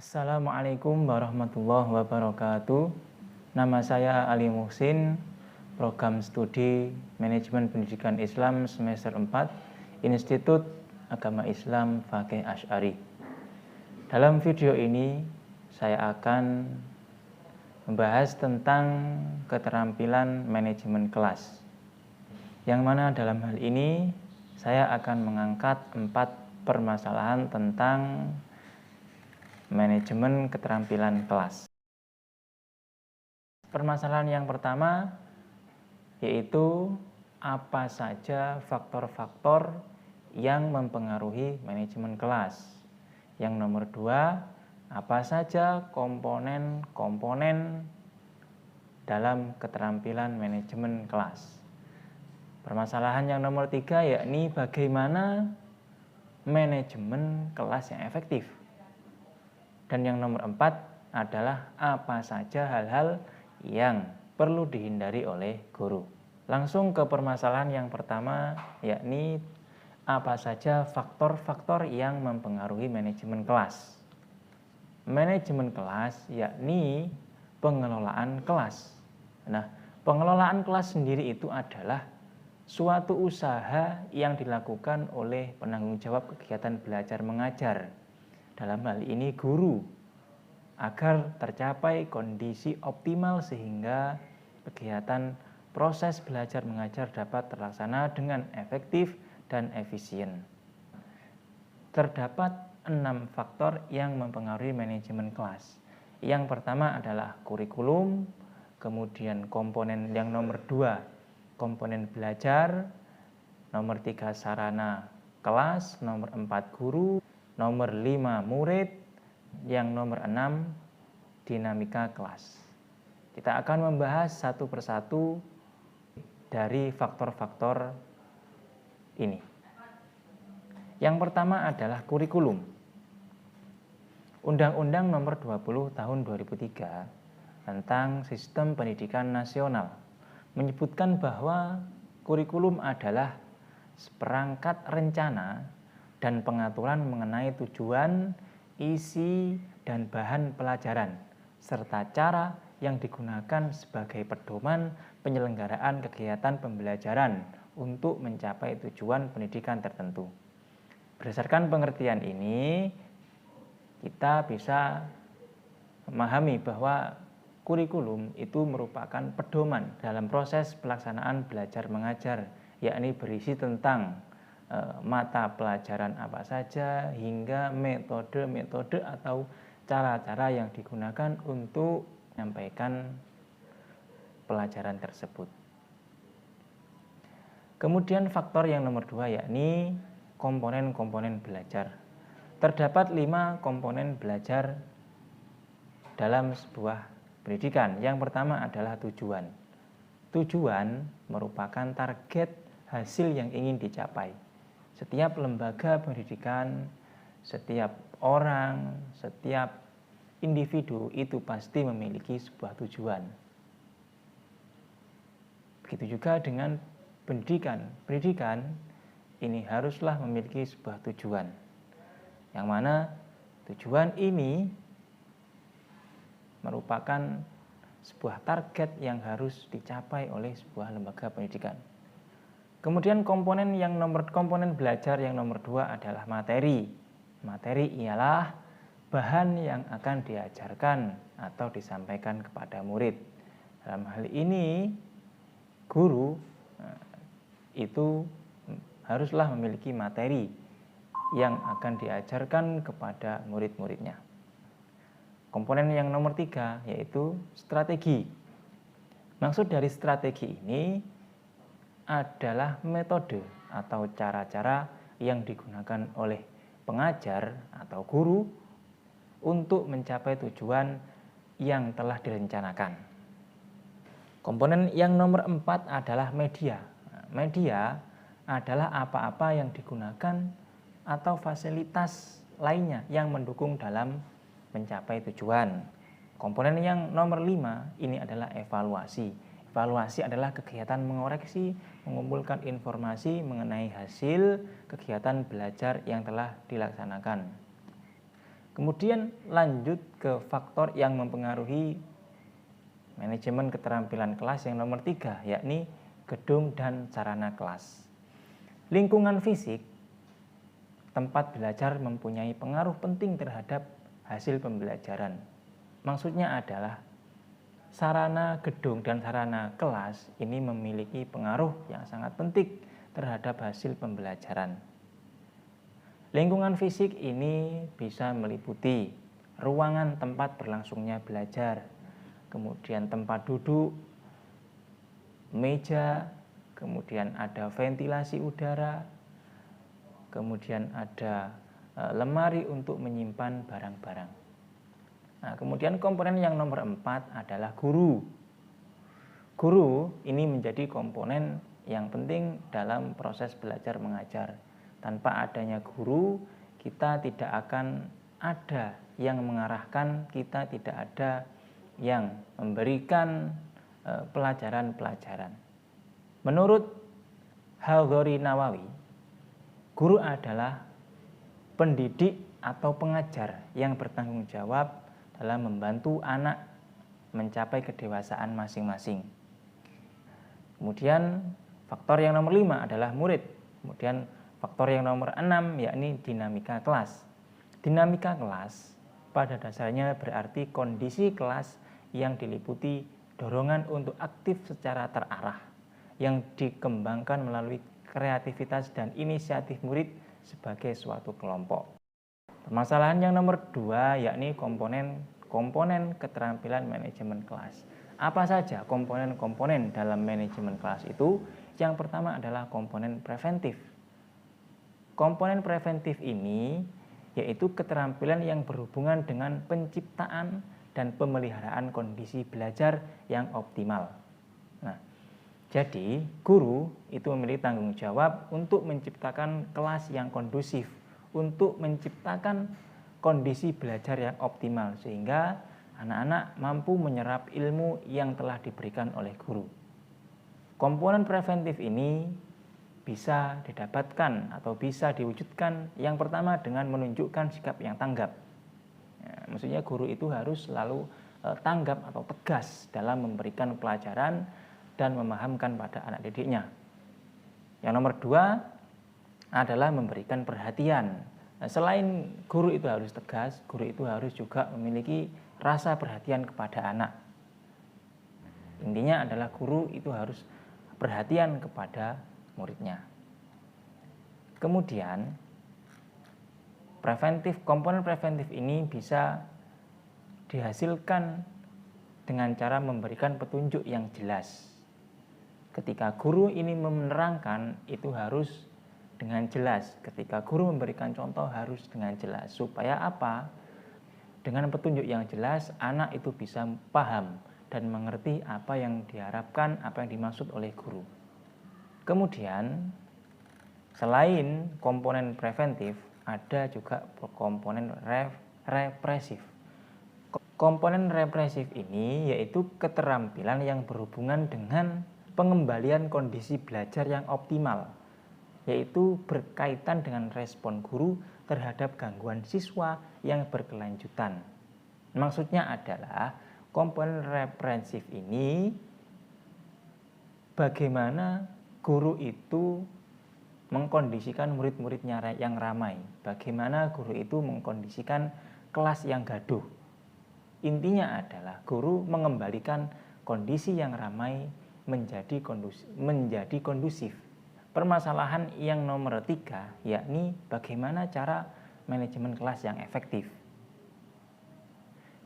Assalamualaikum warahmatullahi wabarakatuh. Nama saya Ali Muhsin, program studi Manajemen Pendidikan Islam semester 4, Institut Agama Islam Faqih Asy'ari. Dalam video ini saya akan membahas tentang keterampilan manajemen kelas. Yang mana dalam hal ini saya akan mengangkat 4 permasalahan tentang manajemen keterampilan kelas. Permasalahan yang pertama yaitu apa saja faktor-faktor yang mempengaruhi manajemen kelas. Yang nomor 2, apa saja komponen-komponen dalam keterampilan manajemen kelas. Permasalahan yang nomor 3 yakni bagaimana manajemen kelas yang efektif. Dan yang nomor 4 adalah apa saja hal-hal yang perlu dihindari oleh guru. Langsung ke permasalahan yang pertama, yakni apa saja faktor-faktor yang mempengaruhi manajemen kelas. Manajemen kelas yakni pengelolaan kelas. Nah, pengelolaan kelas sendiri itu adalah suatu usaha yang dilakukan oleh penanggung jawab kegiatan belajar mengajar, dalam hal ini guru, agar tercapai kondisi optimal sehingga kegiatan proses belajar mengajar dapat terlaksana dengan efektif dan efisien. Terdapat 6 faktor yang mempengaruhi manajemen kelas. Yang pertama adalah kurikulum, kemudian komponen yang nomor 2, komponen belajar, nomor 3 sarana kelas, nomor 4 guru, nomor 5 murid, yang nomor 6 dinamika kelas. Kita akan membahas satu persatu dari faktor-faktor ini. Yang pertama adalah kurikulum. Undang-Undang nomor 20 tahun 2003 tentang Sistem Pendidikan Nasional menyebutkan bahwa kurikulum adalah seperangkat rencana dan pengaturan mengenai tujuan, isi, dan bahan pelajaran, serta cara yang digunakan sebagai pedoman penyelenggaraan kegiatan pembelajaran untuk mencapai tujuan pendidikan tertentu. Berdasarkan pengertian ini, kita bisa memahami bahwa kurikulum itu merupakan pedoman dalam proses pelaksanaan belajar mengajar, yakni berisi tentang mata pelajaran apa saja hingga metode-metode atau cara-cara yang digunakan untuk menyampaikan pelajaran tersebut. Kemudian faktor yang nomor 2 yakni komponen-komponen belajar. Terdapat 5 komponen belajar dalam sebuah pendidikan. Yang pertama adalah tujuan. Tujuan merupakan target hasil yang ingin dicapai. Setiap lembaga pendidikan, setiap orang, setiap individu itu pasti memiliki sebuah tujuan. Begitu juga dengan pendidikan. Pendidikan ini haruslah memiliki sebuah tujuan, yang mana tujuan ini merupakan sebuah target yang harus dicapai oleh sebuah lembaga pendidikan. Kemudian komponen belajar yang nomor 2 adalah materi. Materi ialah bahan yang akan diajarkan atau disampaikan kepada murid. Dalam hal ini, guru itu haruslah memiliki materi yang akan diajarkan kepada murid-muridnya. Komponen yang nomor 3 yaitu strategi. Maksud dari strategi ini adalah metode atau cara-cara yang digunakan oleh pengajar atau guru untuk mencapai tujuan yang telah direncanakan. Komponen yang nomor 4 adalah media. Media adalah apa-apa yang digunakan atau fasilitas lainnya yang mendukung dalam mencapai tujuan. Komponen yang nomor 5 ini adalah evaluasi. Evaluasi adalah kegiatan mengoreksi, mengumpulkan informasi mengenai hasil kegiatan belajar yang telah dilaksanakan. Kemudian lanjut ke faktor yang mempengaruhi manajemen keterampilan kelas yang nomor 3, yakni gedung dan sarana kelas. Lingkungan fisik tempat belajar mempunyai pengaruh penting terhadap hasil pembelajaran. Maksudnya adalah sarana gedung dan sarana kelas ini memiliki pengaruh yang sangat penting terhadap hasil pembelajaran. Lingkungan fisik ini bisa meliputi ruangan tempat berlangsungnya belajar, kemudian tempat duduk, meja, kemudian ada ventilasi udara, kemudian ada lemari untuk menyimpan barang-barang. Nah, kemudian komponen yang nomor 4 adalah guru. Guru ini menjadi komponen yang penting dalam proses belajar mengajar. Tanpa adanya guru, kita tidak akan ada yang mengarahkan, kita tidak ada yang memberikan pelajaran-pelajaran. Menurut Al-Ghazali Nawawi, guru adalah pendidik atau pengajar yang bertanggung jawab dalam membantu anak mencapai kedewasaan masing-masing. Kemudian faktor yang nomor 5 adalah murid. Kemudian faktor yang nomor 6 yakni dinamika kelas. Dinamika kelas pada dasarnya berarti kondisi kelas yang diliputi dorongan untuk aktif secara terarah yang dikembangkan melalui kreativitas dan inisiatif murid sebagai suatu kelompok. Permasalahan yang nomor 2 yakni komponen keterampilan manajemen kelas. Apa saja komponen-komponen dalam manajemen kelas itu? Yang pertama adalah komponen preventif. Komponen preventif ini yaitu keterampilan yang berhubungan dengan penciptaan dan pemeliharaan kondisi belajar yang optimal. Nah, jadi guru itu memiliki tanggung jawab untuk menciptakan kelas yang kondusif, untuk menciptakan kondisi belajar yang optimal sehingga anak-anak mampu menyerap ilmu yang telah diberikan oleh guru. Komponen preventif ini bisa didapatkan atau bisa diwujudkan yang pertama dengan menunjukkan sikap yang tanggap. Ya, maksudnya guru itu harus selalu tanggap atau tegas dalam memberikan pelajaran dan memahamkan pada anak didiknya. Yang nomor 2 adalah memberikan perhatian. Nah, selain guru itu harus tegas, guru itu harus juga memiliki rasa perhatian kepada anak. Intinya adalah guru itu harus perhatian kepada muridnya. Kemudian komponen preventif ini bisa dihasilkan dengan cara memberikan petunjuk yang jelas. Ketika guru ini menerangkan itu harus dengan jelas. Ketika guru memberikan contoh harus dengan jelas. Supaya apa? Dengan petunjuk yang jelas anak itu bisa paham dan mengerti apa yang diharapkan, apa yang dimaksud oleh guru. Kemudian selain komponen preventif ada juga komponen represif. Komponen represif ini yaitu keterampilan yang berhubungan dengan pengembalian kondisi belajar yang optimal, yaitu berkaitan dengan respon guru terhadap gangguan siswa yang berkelanjutan. Maksudnya adalah komponen represif ini bagaimana guru itu mengkondisikan murid-muridnya yang ramai, bagaimana guru itu mengkondisikan kelas yang gaduh. Intinya adalah guru mengembalikan kondisi yang ramai menjadi kondusif. Permasalahan yang nomor 3 yakni bagaimana cara manajemen kelas yang efektif.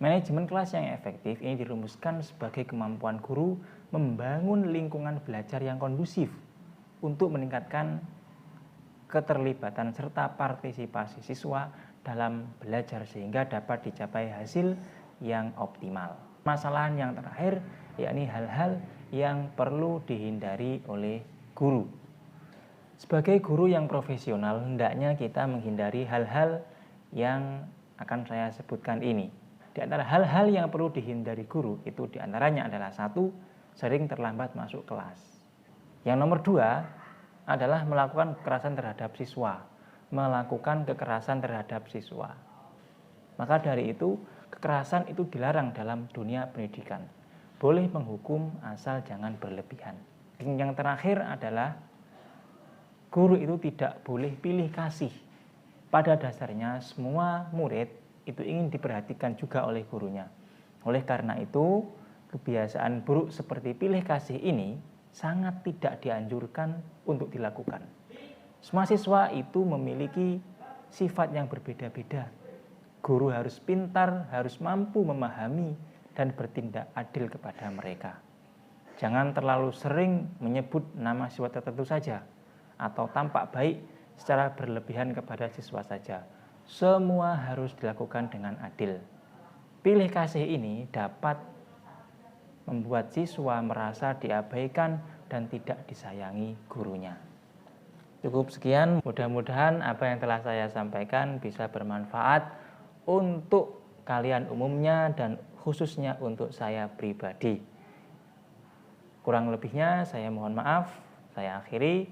Manajemen kelas yang efektif ini dirumuskan sebagai kemampuan guru membangun lingkungan belajar yang kondusif untuk meningkatkan keterlibatan serta partisipasi siswa dalam belajar sehingga dapat dicapai hasil yang optimal. Masalahan yang terakhir yakni hal-hal yang perlu dihindari oleh guru. Sebagai guru yang profesional, hendaknya kita menghindari hal-hal yang akan saya sebutkan ini. Di antara hal-hal yang perlu dihindari guru itu diantaranya adalah 1, sering terlambat masuk kelas. Yang nomor 2 adalah melakukan kekerasan terhadap siswa. Maka dari itu, kekerasan itu dilarang dalam dunia pendidikan. Boleh menghukum asal jangan berlebihan. Yang terakhir adalah guru itu tidak boleh pilih kasih. Pada dasarnya semua murid itu ingin diperhatikan juga oleh gurunya. Oleh karena itu, kebiasaan buruk seperti pilih kasih ini sangat tidak dianjurkan untuk dilakukan. Semua siswa itu memiliki sifat yang berbeda-beda. Guru harus pintar, harus mampu memahami dan bertindak adil kepada mereka. Jangan terlalu sering menyebut nama siswa tertentu saja atau tampak baik secara berlebihan kepada siswa saja. Semua harus dilakukan dengan adil. Pilih kasih ini dapat membuat siswa merasa diabaikan dan tidak disayangi gurunya. Cukup sekian, mudah-mudahan apa yang telah saya sampaikan bisa bermanfaat untuk kalian umumnya dan khususnya untuk saya pribadi. Kurang lebihnya saya mohon maaf, saya akhiri.